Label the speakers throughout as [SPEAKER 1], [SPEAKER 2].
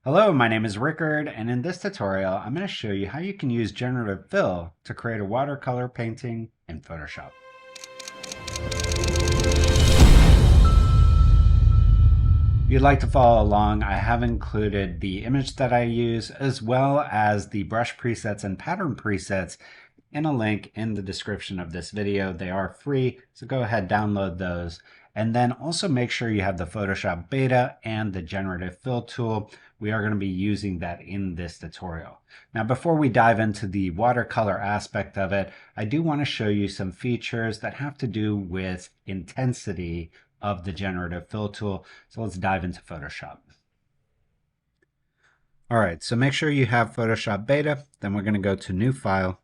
[SPEAKER 1] Hello, my name is Rickard, and in this tutorial, I'm going to show you how you can use Generative Fill to create a watercolor painting in Photoshop. If you'd like to follow along, I have included the image that I use as well as the brush presets and pattern presets in a link in the description of this video. They are free, so go ahead, download those. And then also make sure you have the Photoshop beta and the Generative Fill tool. We are going to be using that in this tutorial. Now, before we dive into the watercolor aspect of it, I do want to show you some features that have to do with intensity of the Generative Fill tool. So let's dive into Photoshop. All right, so make sure you have Photoshop beta. Then we're going to go to New File.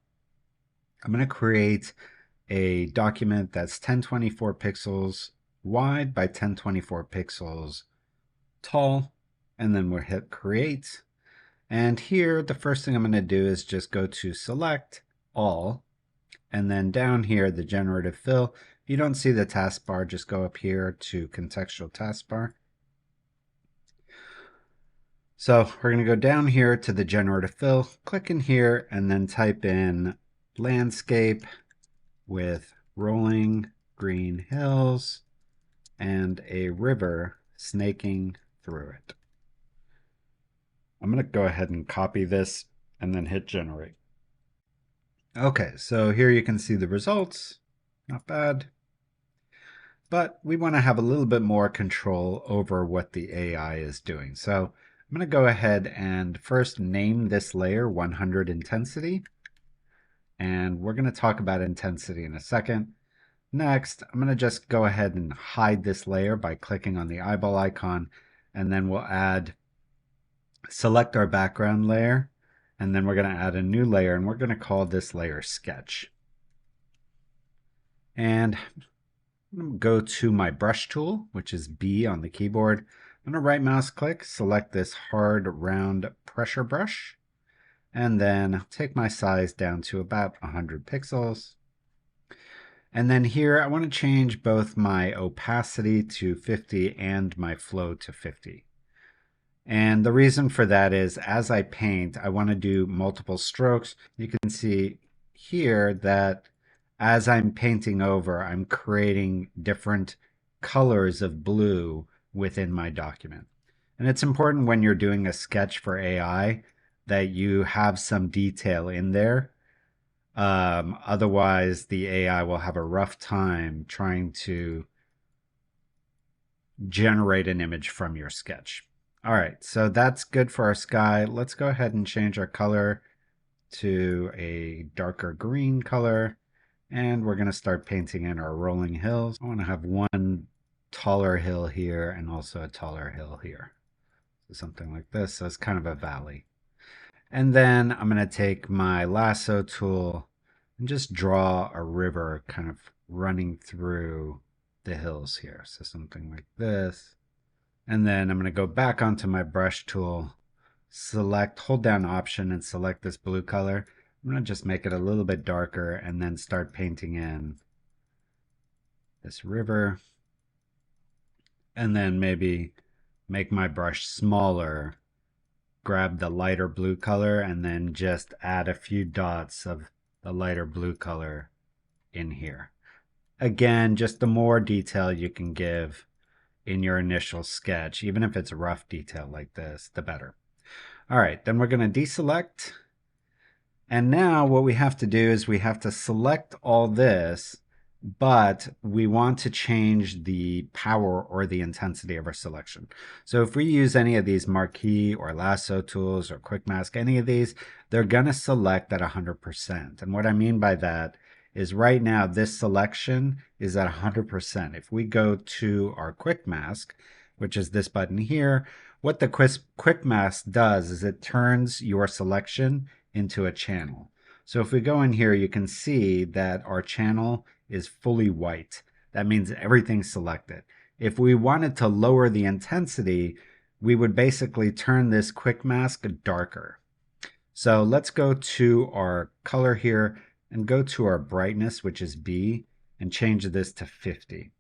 [SPEAKER 1] I'm going to create a document that's 1024 pixels wide by 1024 pixels tall, and then we'll hit create. And here, the first thing I'm going to do is just go to select all, and then down here, the generative fill. If you don't see the taskbar, just go up here to contextual taskbar. So we're going to go down here to the generative fill, click in here, and then type in landscape with rolling green hills and a river snaking through it. I'm going to go ahead and copy this and then hit generate. Okay, so here you can see the results. Not bad. But we want to have a little bit more control over what the AI is doing. So I'm going to go ahead and first name this layer 100 intensity. And we're going to talk about intensity in a second. Next, I'm going to just go ahead and hide this layer by clicking on the eyeball icon, and then we'll select our background layer, and then we're going to add a new layer, and we're going to call this layer Sketch. And I'm going to go to my brush tool, which is B on the keyboard. I'm going to right mouse click, select this hard round pressure brush, and then take my size down to about 100 pixels. And then here I want to change both my opacity to 50 and my flow to 50. And the reason for that is as I paint, I want to do multiple strokes. You can see here that as I'm painting over, I'm creating different colors of blue within my document. And it's important when you're doing a sketch for AI that you have some detail in there. Otherwise, the AI will have a rough time trying to generate an image from your sketch. All right, so that's good for our sky. Let's go ahead and change our color to a darker green color. And we're going to start painting in our rolling hills. I want to have one taller hill here and also a taller hill here. So something like this. So it's kind of a valley. And then I'm going to take my lasso tool and just draw a river kind of running through the hills here. So something like this. And then I'm going to go back onto my brush tool, hold down Option and select this blue color. I'm going to just make it a little bit darker and then start painting in this river. And then maybe make my brush smaller, grab the lighter blue color, and then just add a few dots of the lighter blue color in here. Again, just the more detail you can give in your initial sketch, even if it's rough detail like this, the better. All right, then we're going to deselect. And now what we have to do is we have to select all this, but we want to change the power or the intensity of our selection. So if we use any of these marquee or lasso tools or quickmask, any of these, they're going to select at 100%. And what I mean by that is right now this selection is at 100%. If we go to our quickmask, which is this button here, what the quickmask does is it turns your selection into a channel. So if we go in here, you can see that our channel is fully white. That means everything's selected. If we wanted to lower the intensity, we would basically turn this quickmask darker. So let's go to our color here and go to our brightness, which is B, and change this to 50.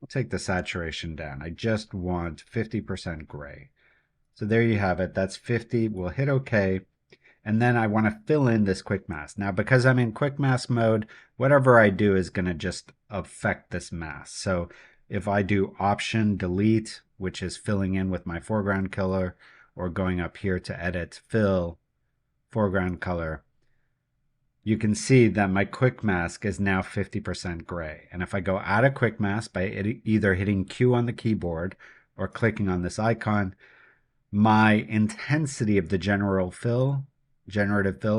[SPEAKER 1] We'll take the saturation down. I just want 50% gray. So there you have it. That's 50. We'll hit OK. And then I want to fill in this quick mask. Now, because I'm in quick mask mode, whatever I do is going to just affect this mask. So if I do Option Delete, which is filling in with my foreground color, or going up here to Edit Fill, Foreground Color, you can see that my quick mask is now 50% gray. And if I go out of quick mask by either hitting Q on the keyboard or clicking on this icon, my intensity of the generative fill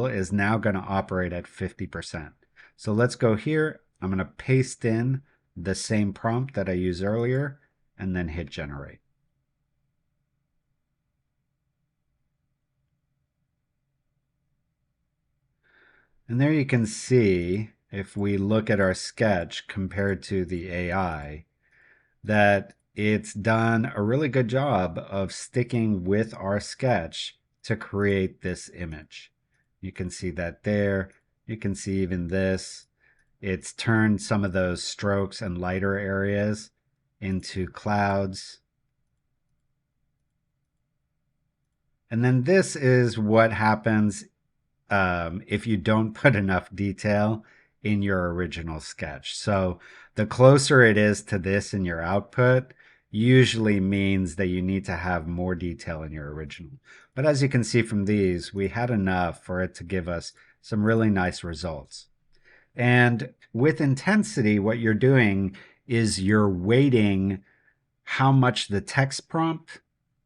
[SPEAKER 1] is now going to operate at 50%. So let's go here. I'm going to paste in the same prompt that I used earlier and then hit generate. And there you can see, if we look at our sketch compared to the AI, that it's done a really good job of sticking with our sketch to create this image. You can see that there. You can see even this. It's turned some of those strokes and lighter areas into clouds. And then this is what happens if you don't put enough detail in your original sketch. So the closer it is to this in your output, usually means that you need to have more detail in your original. But as you can see from these, we had enough for it to give us some really nice results. And with intensity, what you're doing is you're weighting how much the text prompt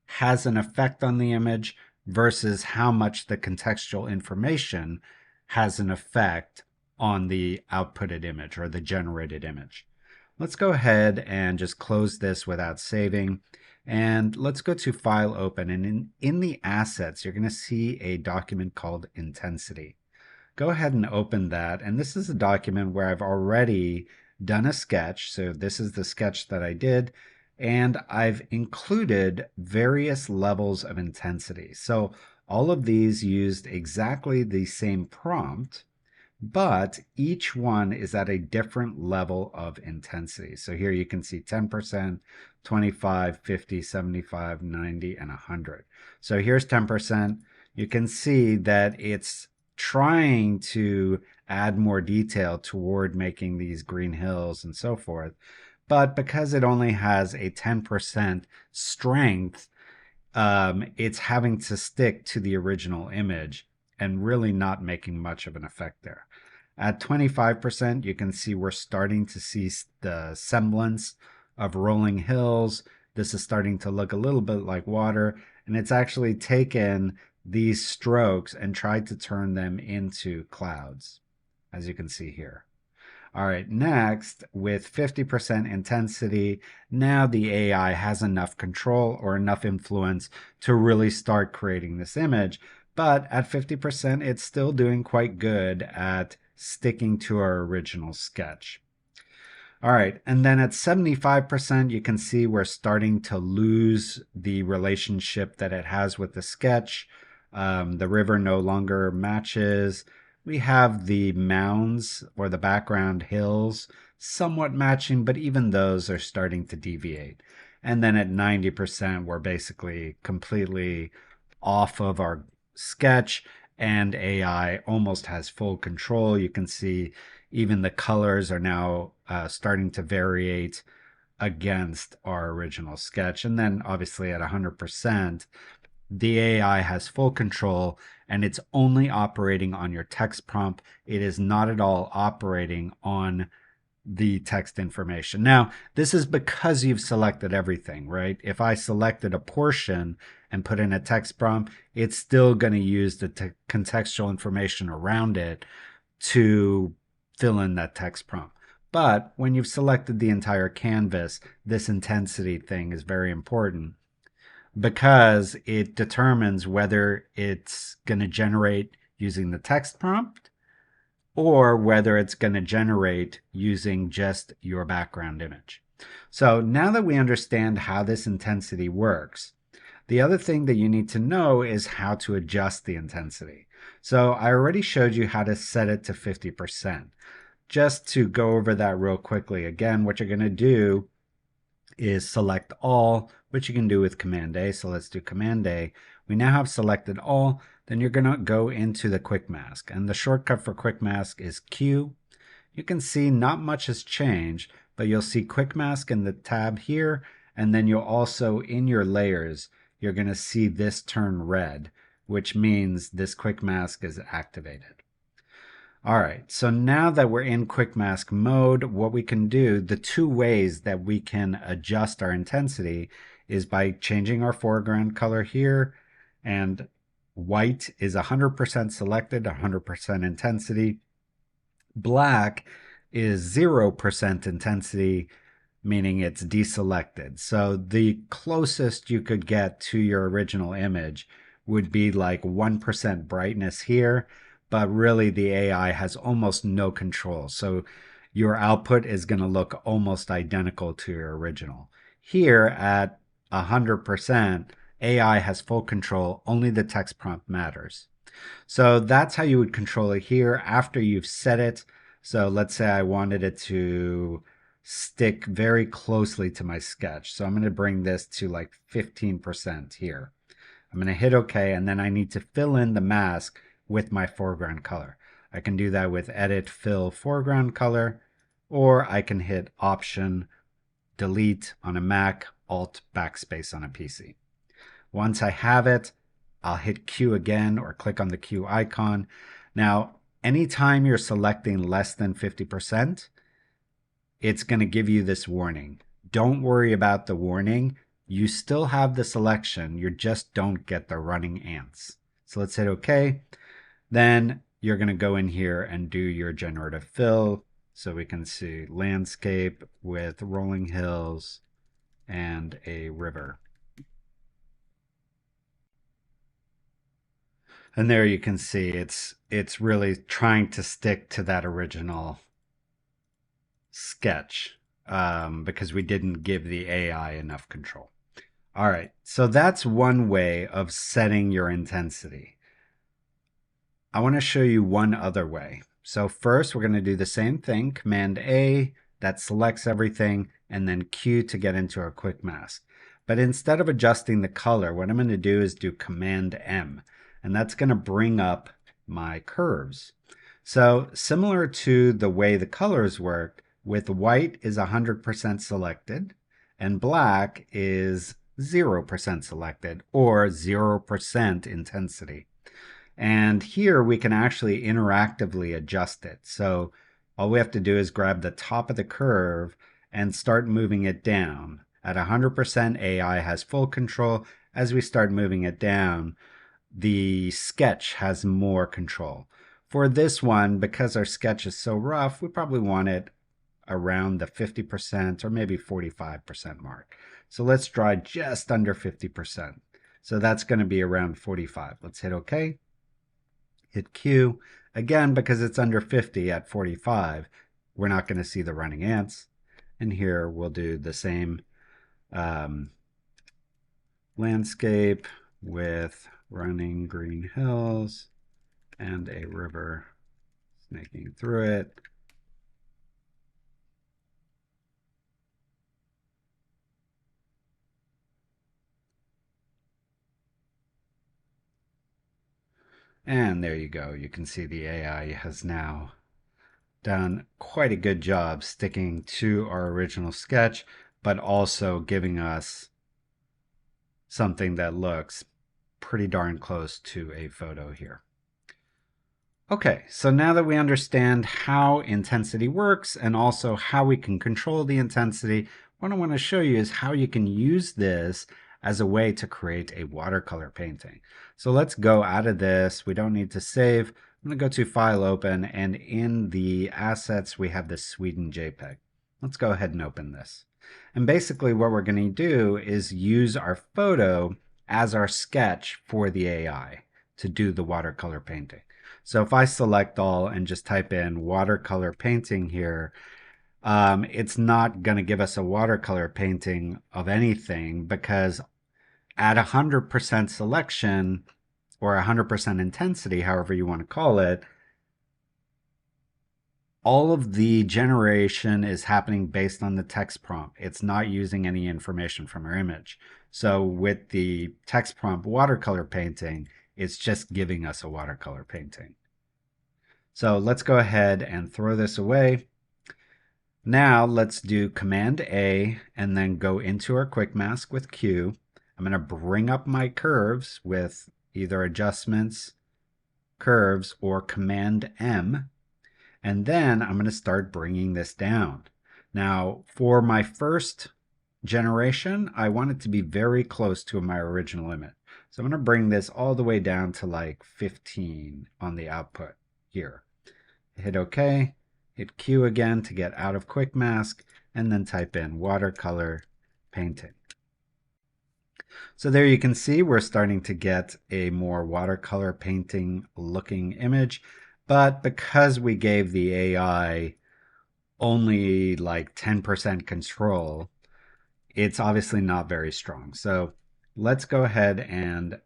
[SPEAKER 1] has an effect on the image versus how much the contextual information has an effect on the outputted image or the generated image. Let's go ahead and just close this without saving. And let's go to File, Open. And in the assets, you're going to see a document called Intensity. Go ahead and open that. And this is a document where I've already done a sketch. So this is the sketch that I did. And I've included various levels of intensity. So all of these used exactly the same prompt, but each one is at a different level of intensity. So here you can see 10%, 25, 50, 75, 90, and 100. So here's 10%. You can see that it's trying to add more detail toward making these green hills and so forth. But because it only has a 10% strength, it's having to stick to the original image and really not making much of an effect there. At 25%, you can see we're starting to see the semblance of rolling hills. This is starting to look a little bit like water, and it's actually taken these strokes and tried to turn them into clouds, as you can see here. All right, next, with 50% intensity, now the AI has enough control or enough influence to really start creating this image. But at 50%, it's still doing quite good at sticking to our original sketch. All right, and then at 75%, you can see we're starting to lose the relationship that it has with the sketch. The river no longer matches. We have the mounds or the background hills somewhat matching, but even those are starting to deviate. And then at 90%, we're basically completely off of our sketch, and AI almost has full control. You can see even the colors are now starting to variate against our original sketch. And then obviously at 100%, the AI has full control and it's only operating on your text prompt. It is not at all operating on the text information. Now, this is because you've selected everything, right? If I selected a portion and put in a text prompt, it's still going to use the contextual information around it to fill in that text prompt. But when you've selected the entire canvas, this intensity thing is very important because it determines whether it's going to generate using the text prompt or whether it's going to generate using just your background image. So now that we understand how this intensity works, the other thing that you need to know is how to adjust the intensity. So I already showed you how to set it to 50%. Just to go over that real quickly, again, what you're going to do is select all, which you can do with Command A. So let's do Command A. We now have selected all. Then you're going to go into the quick mask, and the shortcut for quick mask is Q. You can see not much has changed, but you'll see quick mask in the tab here, and then you'll also, in your layers, you're going to see this turn red, which means this quick mask is activated. All right, so now that we're in quick mask mode, what we can do, the two ways that we can adjust our intensity is by changing our foreground color here, and white is 100% selected, 100% intensity. Black is 0% intensity, meaning it's deselected. So the closest you could get to your original image would be like 1% brightness here, but really the AI has almost no control. So your output is going to look almost identical to your original. Here at 100%, AI has full control, only the text prompt matters. So that's how you would control it here after you've set it. So let's say I wanted it to stick very closely to my sketch. So I'm going to bring this to like 15% here. I'm going to hit OK, and then I need to fill in the mask with my foreground color. I can do that with Edit, Fill, Foreground Color, or I can hit Option, Delete on a Mac, Alt, Backspace on a PC. Once I have it, I'll hit Q again or click on the Q icon. Now, anytime you're selecting less than 50%, it's going to give you this warning. Don't worry about the warning. You still have the selection. You just don't get the running ants. So let's hit OK. Then you're going to go in here and do your generative fill. So we can see landscape with rolling hills and a river. And there you can see it's really trying to stick to that original sketch because we didn't give the AI enough control. All right, so that's one way of setting your intensity. I want to show you one other way. So first, we're going to do the same thing, Command A, that selects everything, and then Q to get into our quick mask. But instead of adjusting the color, what I'm going to do is do Command M, and that's going to bring up my curves. So similar to the way the colors work, with white is 100% selected, and black is 0% selected, or 0% intensity. And here we can actually interactively adjust it. So all we have to do is grab the top of the curve and start moving it down. At 100%, AI has full control. As we start moving it down, the sketch has more control. For this one, because our sketch is so rough, we probably want it around the 50% or maybe 45% mark. So let's draw just under 50%. So that's going to be around 45. Let's hit OK. Hit Q. Again, because it's under 50 at 45, we're not going to see the running ants. And here we'll do the same landscape with running green hills and a river snaking through it. And there you go. You can see the AI has now done quite a good job sticking to our original sketch, but also giving us something that looks pretty darn close to a photo here. Okay, so now that we understand how intensity works and also how we can control the intensity, what I want to show you is how you can use this as a way to create a watercolor painting. So let's go out of this. We don't need to save. I'm going to go to File, Open, and in the assets, we have the Sweden JPEG. Let's go ahead and open this. And basically what we're going to do is use our photo as our sketch for the AI to do the watercolor painting. So if I select all and just type in watercolor painting here, it's not going to give us a watercolor painting of anything because at 100% selection or 100% intensity, however you want to call it, all of the generation is happening based on the text prompt. It's not using any information from our image. So with the text prompt watercolor painting, it's just giving us a watercolor painting. So let's go ahead and throw this away. Now let's do Command A and then go into our quick mask with Q. I'm going to bring up my curves with either adjustments, curves, or Command M. And then I'm going to start bringing this down. Now, for my first generation, I want it to be very close to my original image. So I'm going to bring this all the way down to like 15 on the output here. Hit OK, hit Q again to get out of quick mask, and then type in watercolor painting. So there you can see we're starting to get a more watercolor painting looking image. But because we gave the AI only like 10% control, it's obviously not very strong. So let's go ahead and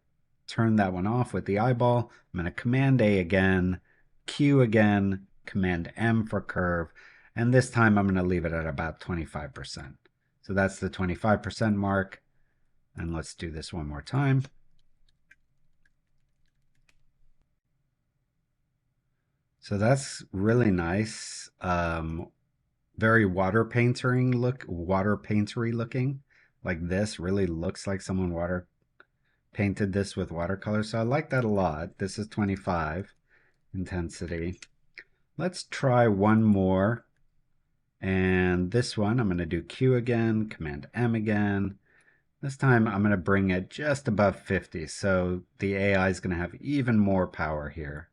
[SPEAKER 1] turn that one off with the eyeball. I'm going to Command A again, Q again, Command M for curve, and this time I'm going to leave it at about 25%. So that's the 25% mark. And let's do this one more time. So that's really nice. Very water paintery looking. Like this really looks like someone water painted this with watercolor. So I like that a lot. This is 25 intensity. Let's try one more. And this one, I'm going to do Q again, Command M again. This time I'm going to bring it just above 50. So the AI is going to have even more power here.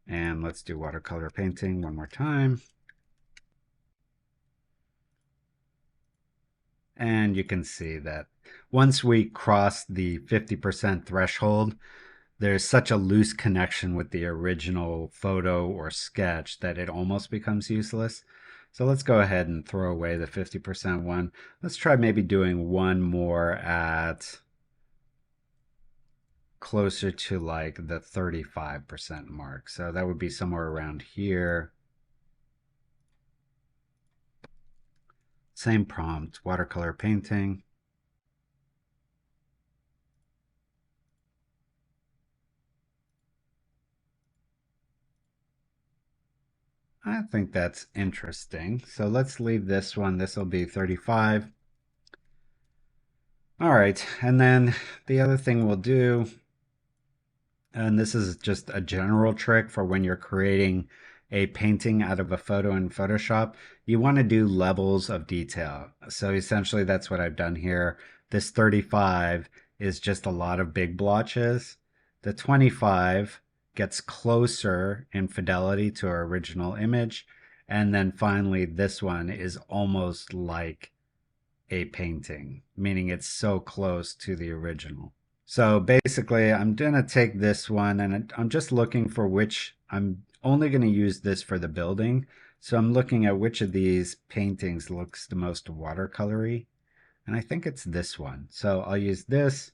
[SPEAKER 1] And let's do watercolor painting one more time. And you can see that once we cross the 50% threshold, there's such a loose connection with the original photo or sketch that it almost becomes useless. So let's go ahead and throw away the 50% one. Let's try maybe doing one more at closer to like the 35% mark. So that would be somewhere around here. Same prompt, watercolor painting. I think that's interesting. So let's leave this one. This will be 35. All right, and then the other thing we'll do, and this is just a general trick for when you're creating a painting out of a photo in Photoshop, you want to do levels of detail. So essentially that's what I've done here. This 35 is just a lot of big blotches. The 25 gets closer in fidelity to our original image. And then finally, this one is almost like a painting, meaning it's so close to the original. So basically, I'm going to take this one and I'm just looking for which, I'm only going to use this for the building. So I'm looking at which of these paintings looks the most watercolory. And I think it's this one. So I'll use this.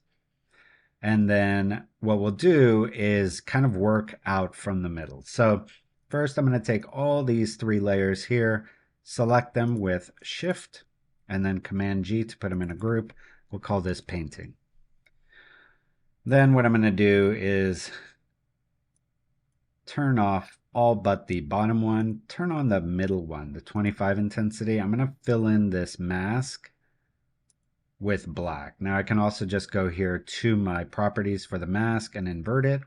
[SPEAKER 1] And then what we'll do is kind of work out from the middle. So first I'm going to take all these three layers here, select them with Shift, and then Command G to put them in a group. We'll call this painting. Then what I'm going to do is turn off all but the bottom one, turn on the middle one, the 25 intensity. I'm going to fill in this mask with black. Now I can also just go here to my properties for the mask and invert it.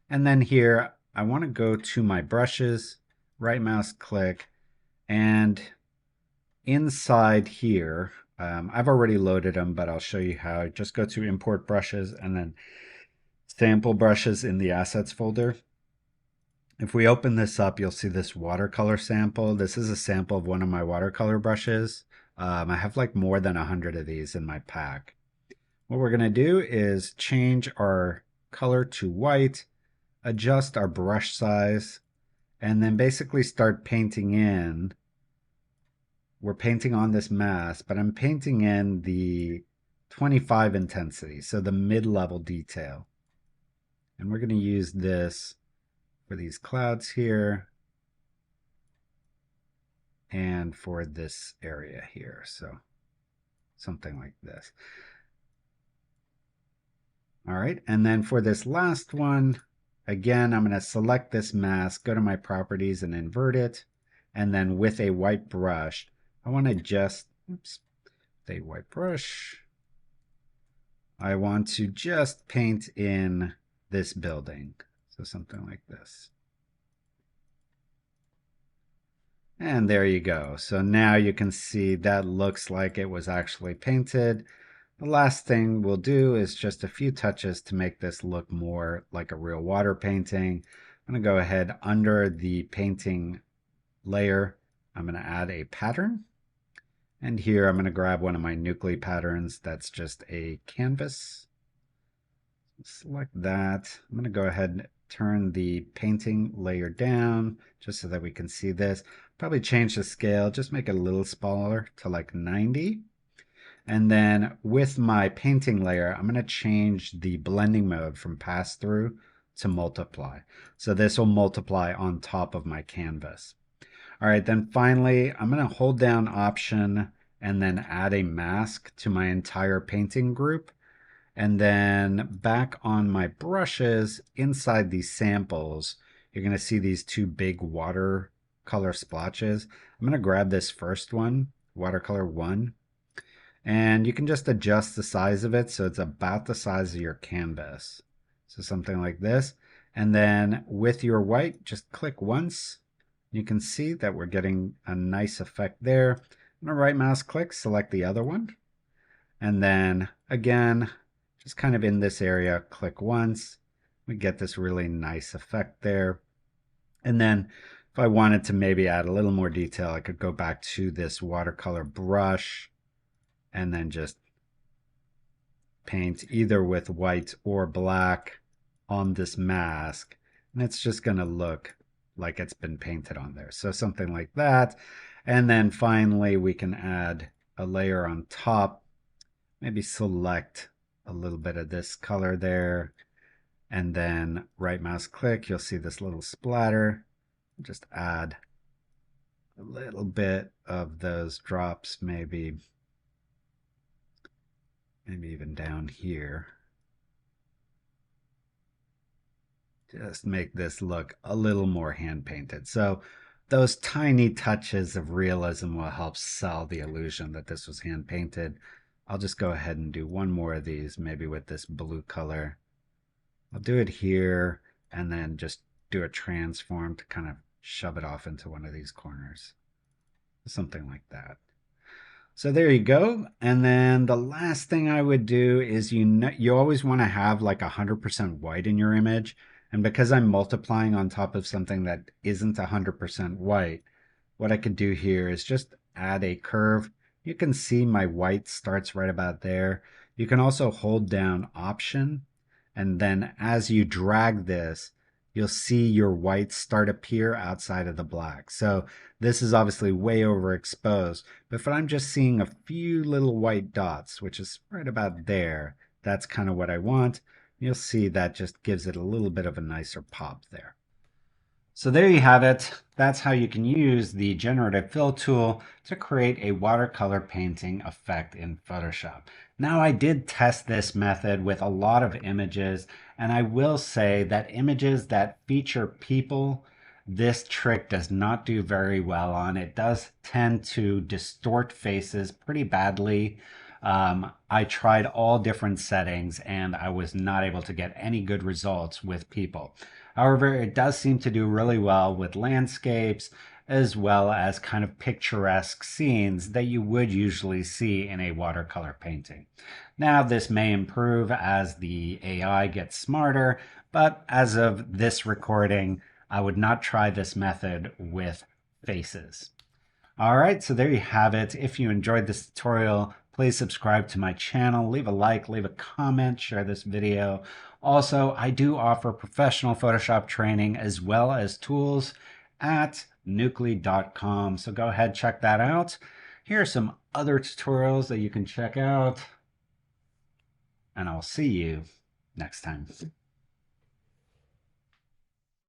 [SPEAKER 1] And then here, I want to go to my brushes, right mouse click, and inside here, I've already loaded them, but I'll show you how. Just go to import brushes and then sample brushes in the assets folder. If we open this up, you'll see this watercolor sample. This is a sample of one of my watercolor brushes. I have like more than 100 of these in my pack. What we're going to do is change our color to white, adjust our brush size, and then basically start painting in. We're painting on this mask, but I'm painting in the 25 intensity, so the mid-level detail. And we're going to use this for these clouds here and for this area here. So something like this. All right, and then for this last one, again, I'm going to select this mask, go to my properties and invert it. And then with a white brush, I want to just, oops, with a white brush, I want to just paint in this building. So something like this. And there you go. So now you can see that looks like it was actually painted. The last thing we'll do is just a few touches to make this look more like a real water painting. I'm going to go ahead under the painting layer. I'm going to add a pattern. And here I'm going to grab one of my Nucly patterns. That's just a canvas. Select that. I'm going to go ahead and turn the painting layer down just so that we can see this. Probably change the scale, just make it a little smaller to like 90. And then with my painting layer, I'm going to change the blending mode from pass through to multiply. So this will multiply on top of my canvas. All right, then finally, I'm going to hold down Option and then add a mask to my entire painting group. And then back on my brushes, inside these samples, you're going to see these two big watercolor splotches. I'm going to grab this first one, Watercolor 1. And you can just adjust the size of it so it's about the size of your canvas. So something like this. And then with your white, just click once. You can see that we're getting a nice effect there. I'm going to right mouse click, select the other one. And then again, just kind of in this area, click once. We get this really nice effect there. And then if I wanted to maybe add a little more detail, I could go back to this watercolor brush and then just paint either with white or black on this mask. And it's just going to look like it's been painted on there. So something like that. And then finally, we can add a layer on top. Maybe select a little bit of this color there. And then right mouse click, you'll see this little splatter. Just add a little bit of those drops, maybe even down here. Just make this look a little more hand painted. So those tiny touches of realism will help sell the illusion that this was hand painted. I'll just go ahead and do one more of these, maybe with this blue color. I'll do it here and then just do a transform to kind of shove it off into one of these corners. Something like that. So there you go. And then the last thing I would do is you always want to have like 100% white in your image. And because I'm multiplying on top of something that isn't 100% white, what I could do here is just add a curve. You can see my white starts right about there. You can also hold down Option. And then as you drag this, you'll see your whites start appear outside of the black. So this is obviously way overexposed, but if I'm just seeing a few little white dots, which is right about there, that's kind of what I want. You'll see that just gives it a little bit of a nicer pop there. So there you have it. That's how you can use the Generative Fill tool to create a watercolor painting effect in Photoshop. Now, I did test this method with a lot of images, and I will say that images that feature people, this trick does not do very well on. It does tend to distort faces pretty badly. I tried all different settings and I was not able to get any good results with people. However, it does seem to do really well with landscapes as well as kind of picturesque scenes that you would usually see in a watercolor painting. Now, this may improve as the AI gets smarter, but as of this recording, I would not try this method with faces. All right, so there you have it. If you enjoyed this tutorial, please subscribe to my channel, leave a like, leave a comment, share this video. Also, I do offer professional Photoshop training as well as tools at nucly.com. So go ahead, check that out. Here are some other tutorials that you can check out, and I'll see you next time.